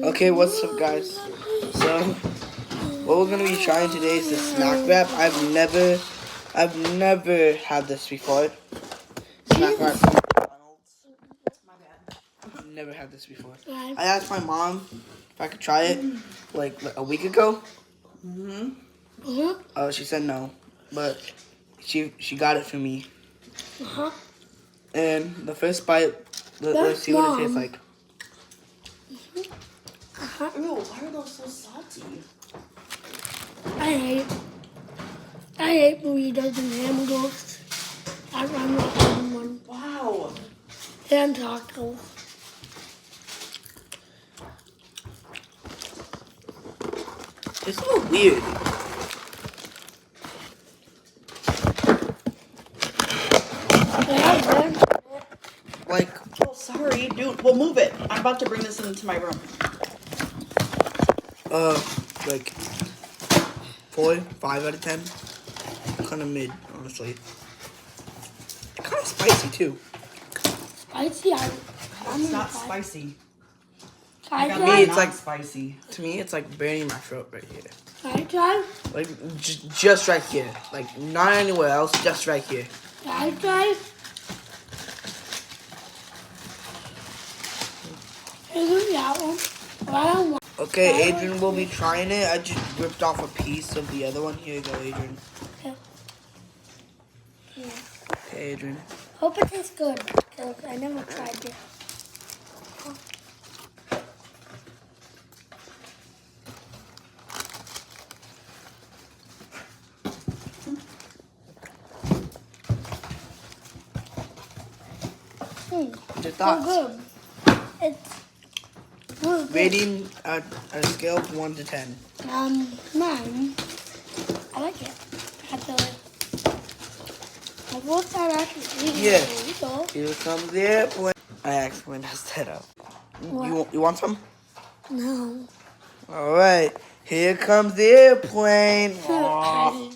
Okay, what's up, guys? So, what we're gonna be trying today is the snack wrap. I've never had this before. Snack wrap from McDonald's. My bad. Never had this before. I asked my mom if I could try it like a week ago. She said no, but she got it for me. And the first bite, let's see what it tastes like. Ew, why are those so salty? I hate burritos and hamburgers. I'm not having one. Wow. And tacos. It's so weird. Like, Oh, sorry, dude. Well, move it. I'm about to bring this into my room. like 4, 5 out of 10. Kind of mid, honestly. Kind of spicy too. Spicy? It's not spicy. I got try? me, It's like spicy. To me, it's like burning my throat right here. I try? Like just right here. Like not anywhere else, just right here. I try? Isn't that one? I don't want. Okay, Adrian will be trying it. I just ripped off a piece of the other one. Here you go, Adrian. Yeah. Okay, Adrian. Hope it tastes good, because I never tried it. Your So thoughts? good. It's really good. Rating at a scale of 1 to 10. 9. I like it. I feel it. I will start actually eating Yeah. it. So, Here comes the airplane. I actually messed that up. You want some? no. All right. Here comes the airplane. Aw.